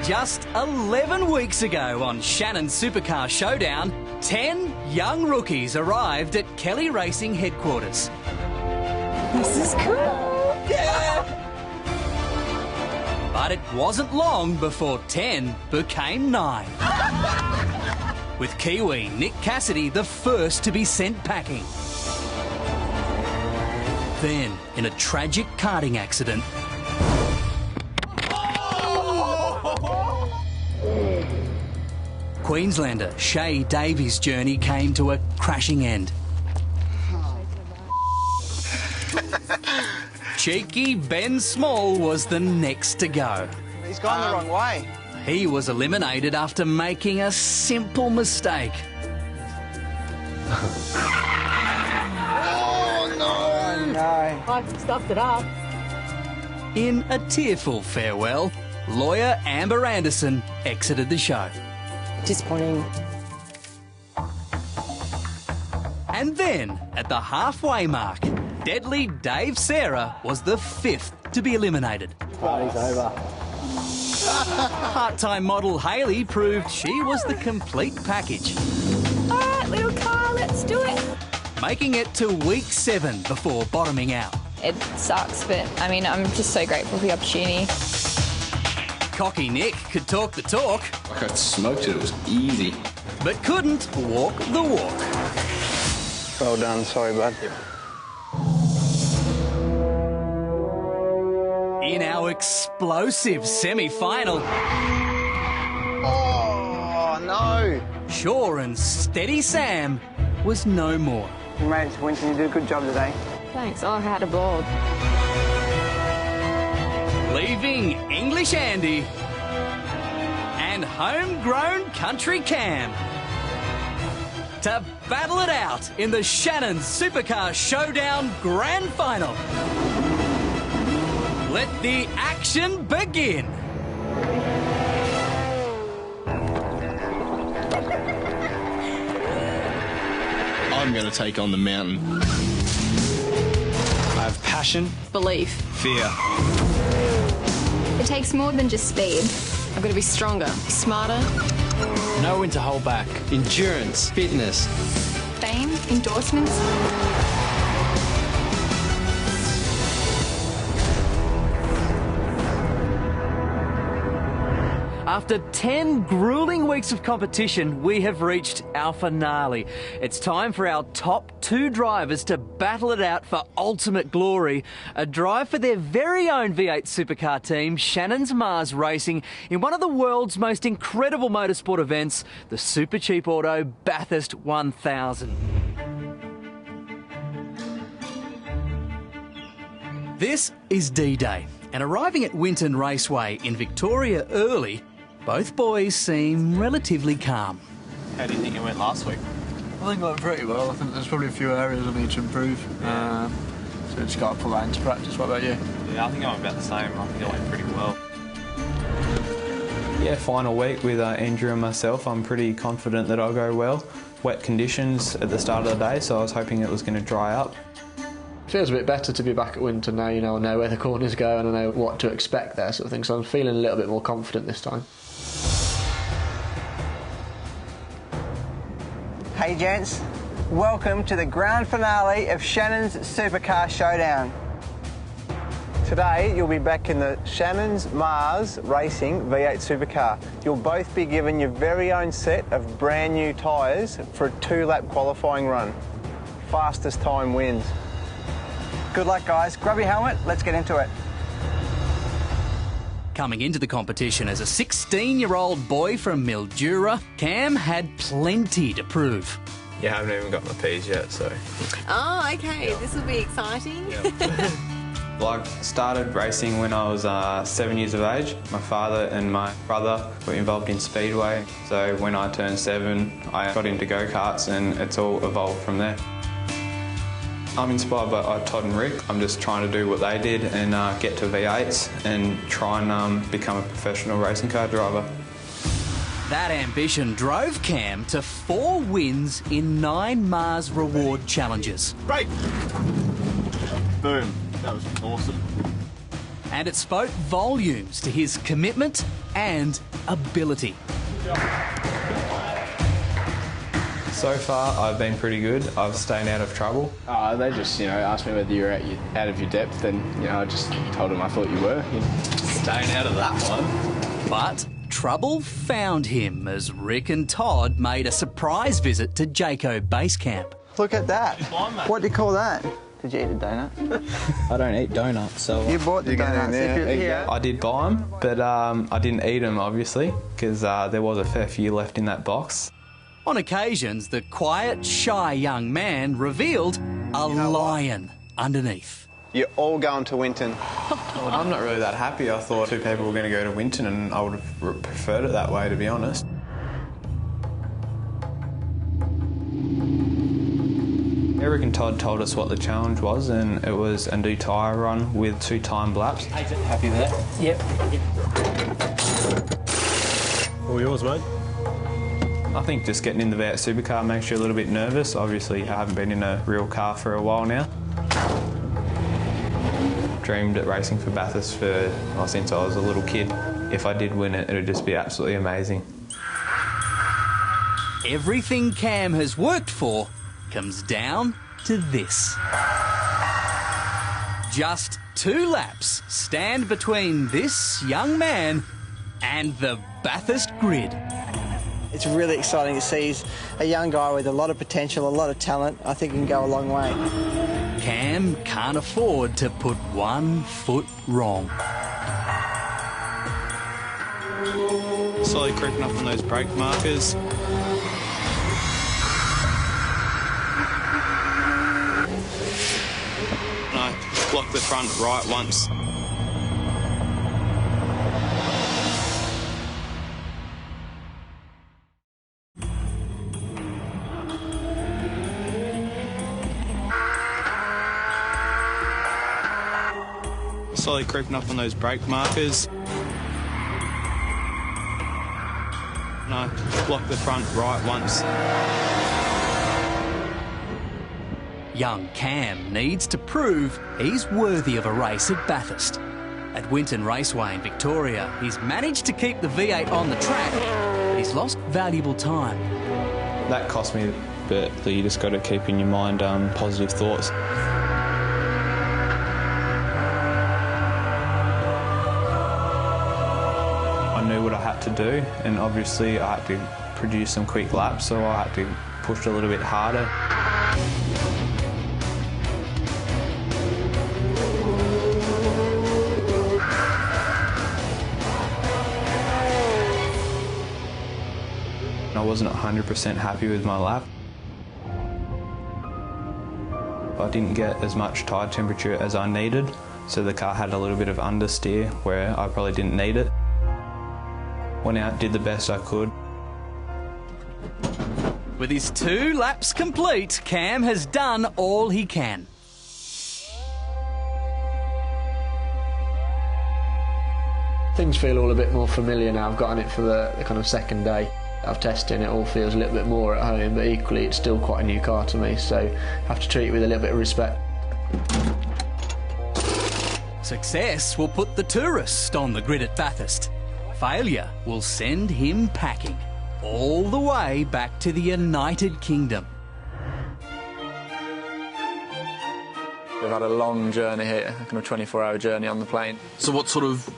Just 11 weeks ago on Shannons Supercar Showdown, 10 young rookies arrived at Kelly Racing headquarters. This is cool. Yeah! But it wasn't long before 10 became 9. With Kiwi Nick Cassidy the first to be sent packing. Then, in a tragic karting accident, Queenslander Shay Davies' journey came to a crashing end. Cheeky Ben Small was the next to go. He's gone the wrong way. He was eliminated after making a simple mistake. Oh, no. I've stuffed it up. In a tearful farewell, lawyer Amber Anderson exited the show. Disappointing. And then, at the halfway mark, deadly Dave Sarah was the 5th to be eliminated. Party's over. Part-time model Hayley proved she was the complete package. All right, little car, let's do it. Making it to week 7 before bottoming out. It sucks, but I mean, I'm just so grateful for the opportunity. Cocky Nick could talk the talk. Like I smoked it, it was easy. But couldn't walk the walk. Well done, sorry, bud. In our explosive semi-final, Oh, no. Sure and Steady Sam was no more. Mate, Winston, you did a good job today. Thanks. Oh, I had a ball. Leaving English Andy and homegrown Country Cam to battle it out in the Shannons Supercar Showdown Grand Final. Let the action begin. I'm going to take on the mountain. I have passion, Belief. fear. It takes more than just speed. I've got to be stronger, smarter. Know when to hold back. Endurance, fitness. Fame, endorsements. After 10 grueling weeks of competition, we have reached our finale. It's time for our top 2 drivers to battle it out for ultimate glory. A drive for their very own V8 supercar team, Shannons Mars Racing, in one of the world's most incredible motorsport events, the Supercheap Auto Bathurst 1000. This is D-Day, and arriving at Winton Raceway in Victoria early, both boys seem relatively calm. How do you think it went last week? I think it went pretty well. I think there's probably a few areas I need to improve. So just got to put that into practice. What about you? Yeah, I think I'm about the same. I think it went pretty well. Yeah, final week with Andrew and myself. I'm pretty confident that I'll go well. Wet conditions at the start of the day, so I was hoping it was going to dry up. Feels a bit better to be back at Winton now. You know, I know where the corners go and I know what to expect there, sort of thing. So I'm feeling a little bit more confident this time. Hey, gents. Welcome to the grand finale of Shannons Supercar Showdown. Today, you'll be back in the Shannons Mars Racing V8 Supercar. You'll both be given your very own set of brand new tyres for a 2-lap qualifying run. Fastest time wins. Good luck, guys. Grab your helmet, let's get into it. Coming into the competition as a 16-year-old boy from Mildura, Cam had plenty to prove. Yeah, I haven't even got my P's yet, so... Oh, okay. This will be exciting. Well, I started racing when I was 7 years of age. My father and my brother were involved in Speedway, so when I turned 7, I got into go-karts and it's all evolved from there. I'm inspired by Todd and Rick. I'm just trying to do what they did and get to V8s and try and become a professional racing car driver. That ambition drove Cam to 4 wins in 9 Mars Reward challenges. Break! Boom. That was awesome. And it spoke volumes to his commitment, and ability. So far, I've been pretty good. I've stayed out of trouble. They just, asked me whether you're out of your depth, and, I just told them I thought you were. Staying out of that one. But trouble found him as Rick and Todd made a surprise visit to Jayco Base Camp. Look at that. What do you call that? Did you eat a donut? I don't eat donuts, so... You bought the donuts. Yeah. I did buy them, but I didn't eat them, obviously, because there was a fair few left in that box. On occasions, the quiet, shy young man revealed a lion underneath. You're all going to Winton. Well, I'm not really that happy. I thought 2 people were going to go to Winton, and I would have preferred it that way, to be honest. Eric and Todd told us what the challenge was, and it was a new tyre run with 2 timed laps. Happy with that? Yep. All yours, mate. I think just getting in the V8 Supercar makes you a little bit nervous. Obviously, I haven't been in a real car for a while now. Dreamed at racing for Bathurst since I was a little kid. If I did win it, it would just be absolutely amazing. Everything Cam has worked for comes down to this. Just 2 laps stand between this young man and the Bathurst grid. It's really exciting to see. He's a young guy with a lot of potential, a lot of talent. I think he can go a long way. Cam can't afford to put 1 foot wrong. Slowly creeping up on those brake markers. No, block the front right once. Slowly creeping up on those brake markers. No, block the front right once. Young Cam needs to prove he's worthy of a race at Bathurst. At Winton Raceway in Victoria, he's managed to keep the V8 on the track, but he's lost valuable time. That cost me, but you just got to keep in your mind positive thoughts. I knew what I had to do, and obviously I had to produce some quick laps, so I had to push a little bit harder. I wasn't 100% happy with my lap. I didn't get as much tyre temperature as I needed, so the car had a little bit of understeer where I probably didn't need it. Went out, did the best I could. With his 2 laps complete, Cam has done all he can. Things feel all a bit more familiar now. I've gotten it for the kind of second day of testing. It all feels a little bit more at home, but equally it's still quite a new car to me, so I have to treat it with a little bit of respect. Success will put the tourist on the grid at Bathurst. Failure will send him packing all the way back to the United Kingdom. We've had a long journey here, a kind of 24-hour journey on the plane. So what sort of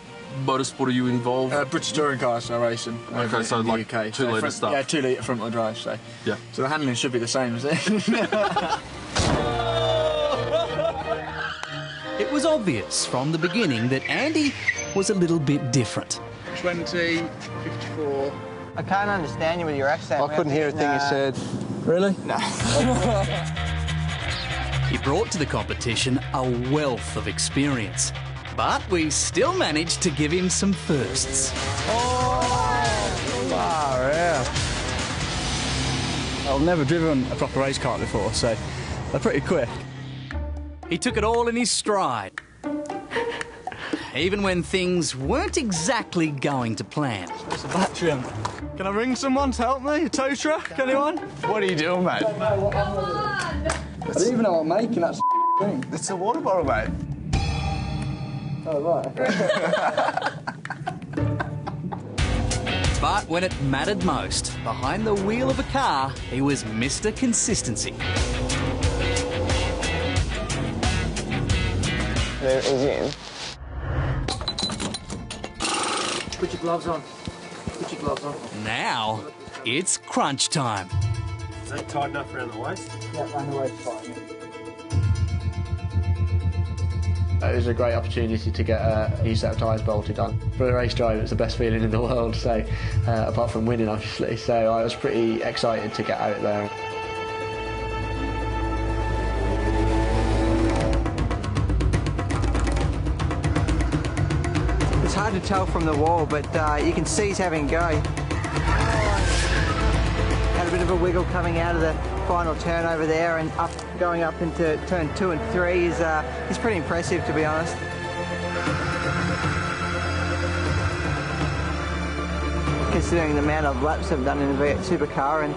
motorsport are you involved? British touring cars, so racing. Okay, so in the like UK. 2 litre stuff? Yeah, 2 litre front-wheel drive, so. Yeah. So the handling should be the same, is it? It was obvious from the beginning that Andy was a little bit different. 20, 54. I can't understand you with your accent. I couldn't hear a thing you said. Really? No. He brought to the competition a wealth of experience, but we still managed to give him some firsts. Oh, far out. I've never driven a proper race car before, so they're pretty quick. He took it all in his stride, even when things weren't exactly going to plan. There's a battery on. Can I ring someone to help me? A tow truck? Anyone? What are you doing, mate? I don't even know what I'm making that thing. It's a water bottle, mate. Oh, right. But when it mattered most, behind the wheel of a car, he was Mr. Consistency. There is in. Put your gloves on. Put your gloves on. Now, it's crunch time. Is that tight enough around the waist? Yeah, around the waist fine. It was a great opportunity to get a new set of tyres bolted on. For a race driver, it's the best feeling in the world, so apart from winning, obviously. So I was pretty excited to get out there. It's hard to tell from the wall, but you can see he's having a go. Had a bit of a wiggle coming out of the final turn over there, and going up into turn 2 and 3 is pretty impressive, to be honest. Considering the amount of laps they've done in the V8 Supercar, and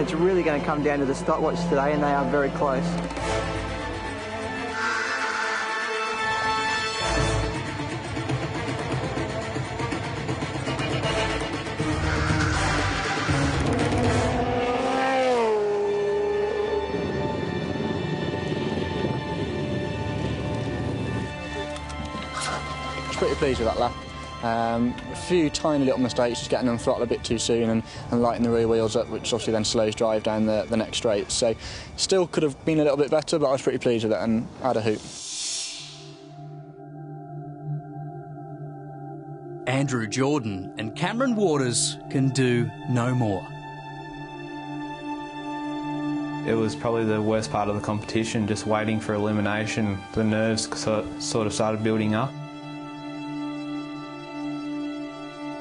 it's really going to come down to the stopwatch today, and they are very close. Pretty pleased with that lap. A few tiny little mistakes, just getting on throttle a bit too soon and lighting the rear wheels up, which obviously then slows drive down the next straight. So still could have been a little bit better, but I was pretty pleased with it and had a hoot. Andrew Jordan and Cameron Waters can do no more. It was probably the worst part of the competition, just waiting for elimination. The nerves sort of started building up.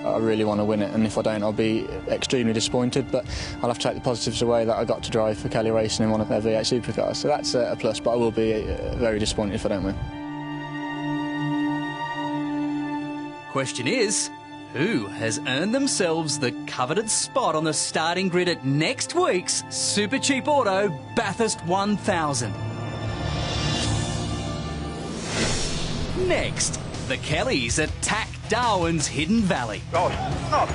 I really want to win it, and if I don't, I'll be extremely disappointed, but I'll have to take the positives away that I got to drive for Kelly Racing in one of their V8 Supercars, so that's a plus, but I will be very disappointed if I don't win. Question is, who has earned themselves the coveted spot on the starting grid at next week's Supercheap Auto Bathurst 1000? Next, the Kellys attack Darwin's Hidden Valley. Oh,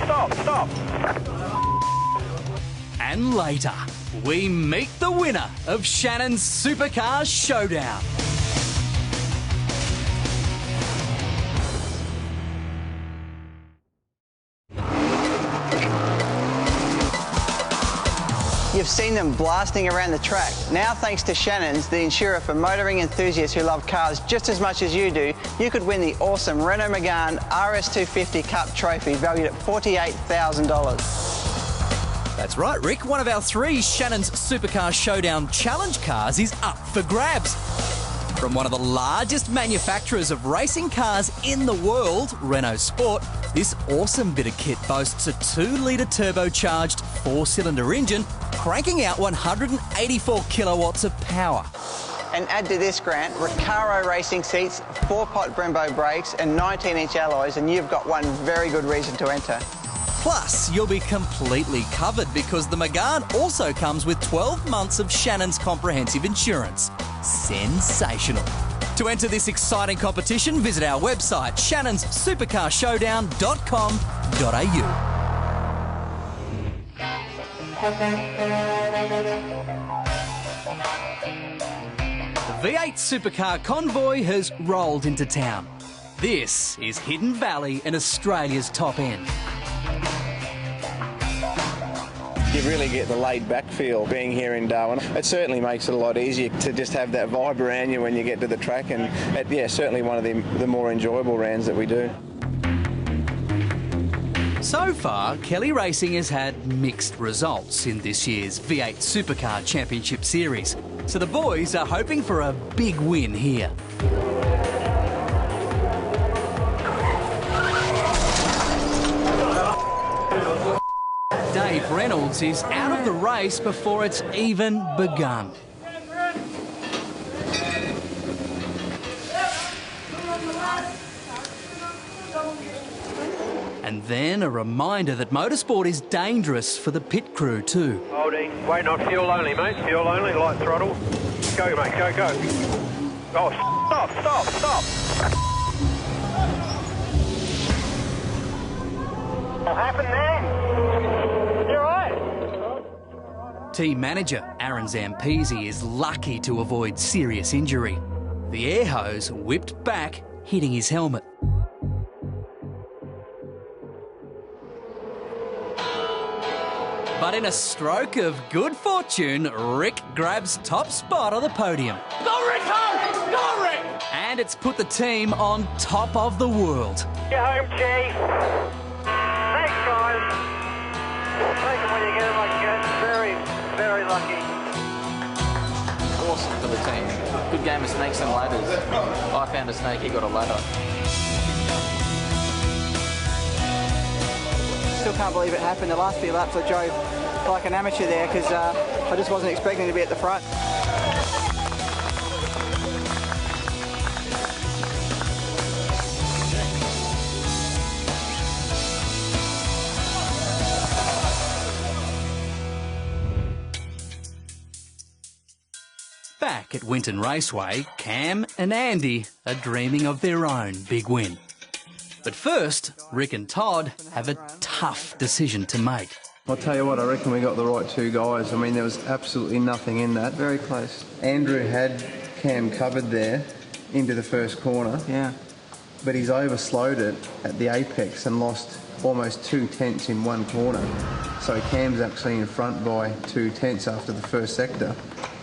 stop. And later, we meet the winner of Shannons Supercar Showdown. You've seen them blasting around the track. Now, thanks to Shannons, the insurer for motoring enthusiasts who love cars just as much as you do, you could win the awesome Renault Megane RS250 Cup Trophy, valued at $48,000. That's right, Rick. One of our 3 Shannons Supercar Showdown Challenge cars is up for grabs. From one of the largest manufacturers of racing cars in the world, Renault Sport, this awesome bit of kit boasts a 2-litre turbocharged 4-cylinder engine, cranking out 184 kilowatts of power. And add to this, Grant, Recaro racing seats, 4-pot Brembo brakes and 19-inch alloys, and you've got one very good reason to enter. Plus, you'll be completely covered because the Megane also comes with 12 months of Shannons comprehensive insurance. Sensational. To enter this exciting competition, visit our website, shannonssupercarshowdown.com.au. The V8 Supercar convoy has rolled into town. This is Hidden Valley and Australia's top end. You really get the laid-back feel being here in Darwin. It certainly makes it a lot easier to just have that vibe around you when you get to the track, and certainly one of the more enjoyable rounds that we do. So far, Kelly Racing has had mixed results in this year's V8 Supercar Championship Series, so the boys are hoping for a big win here. Dave Reynolds is out of the race before it's even begun. And then a reminder that motorsport is dangerous for the pit crew too. Holding. Wait, not fuel only, mate. Fuel only, light throttle. Go, mate, go, go. Oh, stop. What happened there? You alright? Team manager Aaron Zampese is lucky to avoid serious injury. The air hose whipped back, hitting his helmet. But in a stroke of good fortune, Rick grabs top spot on the podium. Go, Rick, home! Go, Rick! And it's put the team on top of the world. Get home, Chief. Thanks, guys. Take them when you get them, I guess. Very, very lucky. Awesome for the team. Good game of snakes and ladders. I found a snake, he got a ladder. Still can't believe it happened. The last few laps I drove like an amateur there because I just wasn't expecting to be at the front. Back at Winton Raceway, Cam and Andy are dreaming of their own big win. But first, Rick and Todd have a tough decision to make. I'll tell you what, I reckon we got the right two guys. I mean, there was absolutely nothing in that. Very close. Andrew had Cam covered there into the first corner. Yeah. But he's overslowed it at the apex and lost almost 2 tenths in one corner. So Cam's actually in front by 2 tenths after the first sector.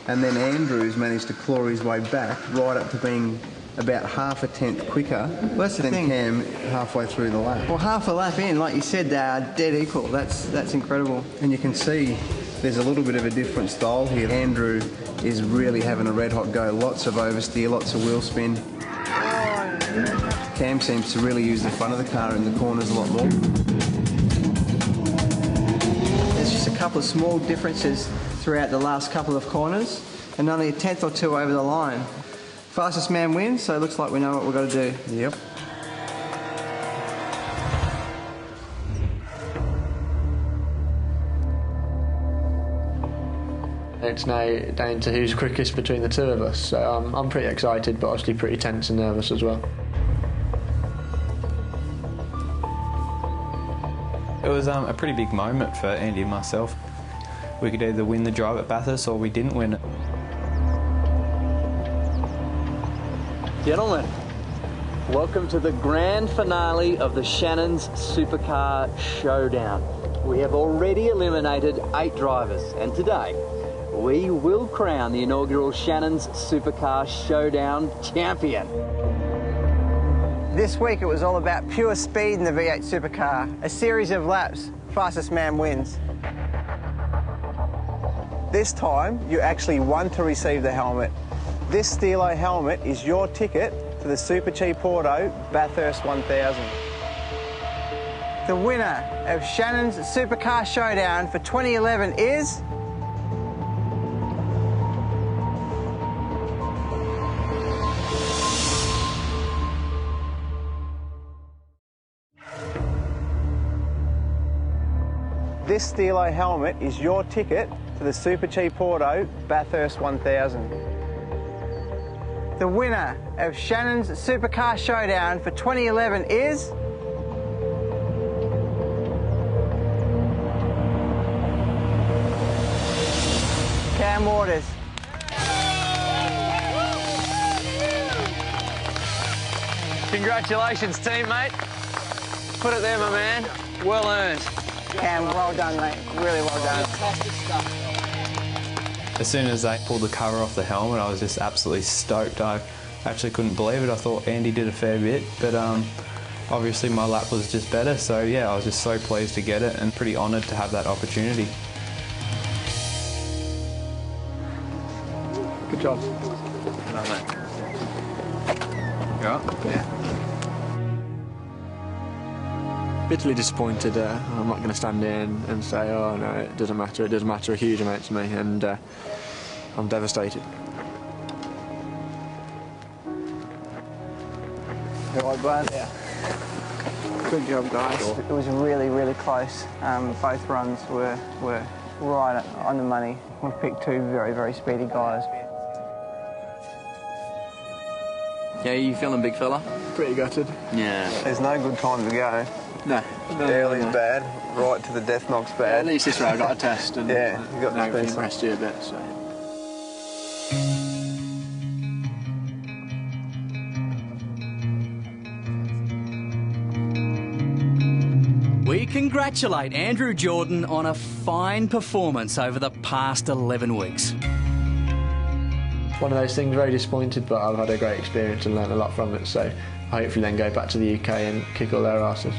And then Andrew's managed to claw his way back right up to being about half a tenth quicker than Cam halfway through the lap. Well, half a lap in, like you said, they are dead equal. That's incredible. And you can see there's a little bit of a different style here. Andrew is really having a red hot go. Lots of oversteer, lots of wheel spin. Cam seems to really use the front of the car in the corners a lot more. There's just a couple of small differences throughout the last couple of corners and only a tenth or two over the line. Fastest man wins, so it looks like we know what we've got to do. Yep. It's now down to who's quickest between the two of us, so I'm pretty excited, but obviously pretty tense and nervous as well. It was a pretty big moment for Andy and myself. We could either win the drive at Bathurst or we didn't win it. Gentlemen, welcome to the grand finale of the Shannons Supercar Showdown. We have already eliminated 8 drivers, and today we will crown the inaugural Shannons Supercar Showdown champion. This week it was all about pure speed in the V8 Supercar. A series of laps, fastest man wins. This time, you actually won to receive the helmet. This Stilo helmet is your ticket to the Supercheap Auto Bathurst 1000. The winner of Shannons Supercar Showdown for 2011 is... This Stilo helmet is your ticket to the Supercheap Auto Bathurst 1000. The winner of Shannons Supercar Showdown for 2011 is... Cam Waters. Congratulations, teammate. Put it there, my man. Well earned. Cam, well done, mate. Really well done. Fantastic stuff. As soon as they pulled the cover off the helmet, I was just absolutely stoked. I actually couldn't believe it. I thought Andy did a fair bit, but obviously my lap was just better. So yeah, I was just so pleased to get it and pretty honoured to have that opportunity. Good job. Hello, mate. You all right? Yeah. Bitterly disappointed. I'm not going to stand in and say, oh no, it doesn't matter. It does matter a huge amount to me, and I'm devastated. Yeah. Good job, guys. Sure. It was really, really close. Both runs were right on the money. We picked 2 very, very speedy guys. Yeah, you feeling big fella? Pretty gutted. Yeah. There's no good time to go. No. Early's bad, right to the death knock's bad. Yeah, at least this way I got a test and yeah, you got now the we can rest you a bit. So. We congratulate Andrew Jordan on a fine performance over the past 11 weeks. One of those things, very disappointed, but I've had a great experience and learned a lot from it, so hopefully then go back to the UK and kick all their asses.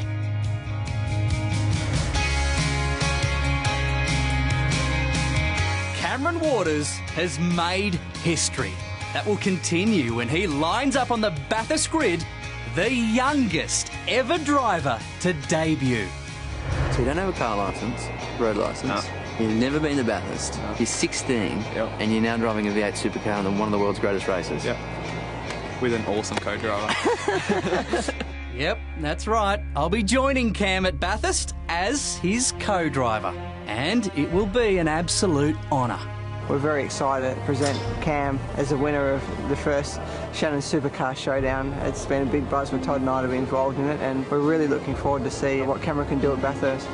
Cameron Waters has made history. That will continue when he lines up on the Bathurst grid, the youngest ever driver to debut. So you don't have a car licence, road licence. No. You've never been to Bathurst. No. You're 16, and you're now driving a V8 supercar in one of the world's greatest races. Yep. With an awesome co-driver. Yep, that's right. I'll be joining Cam at Bathurst as his co-driver, and it will be an absolute honour. We're very excited to present Cam as the winner of the first Shannons Supercar Showdown. It's been a big buzz for Todd and I to be involved in it, and we're really looking forward to see what Cameron can do at Bathurst.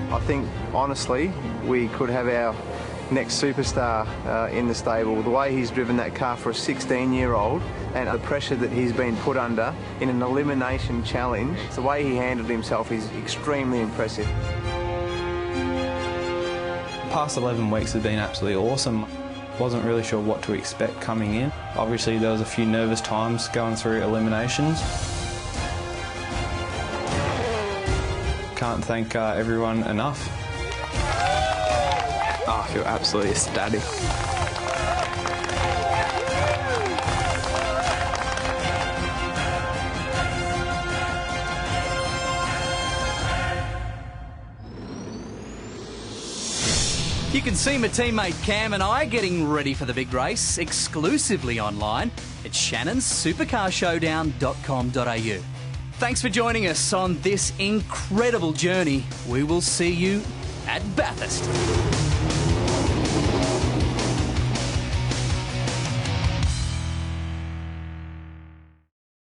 I think, honestly, we could have our next superstar in the stable. The way he's driven that car for a 16-year-old and the pressure that he's been put under in an elimination challenge, the way he handled himself is extremely impressive. Past 11 weeks have been absolutely awesome. Wasn't really sure what to expect coming in. Obviously there was a few nervous times going through eliminations. Can't thank everyone enough. Oh, I feel absolutely ecstatic. You can see my teammate Cam and I getting ready for the big race exclusively online at shannonsupercarshowdown.com.au. Thanks for joining us on this incredible journey. We will see you at Bathurst.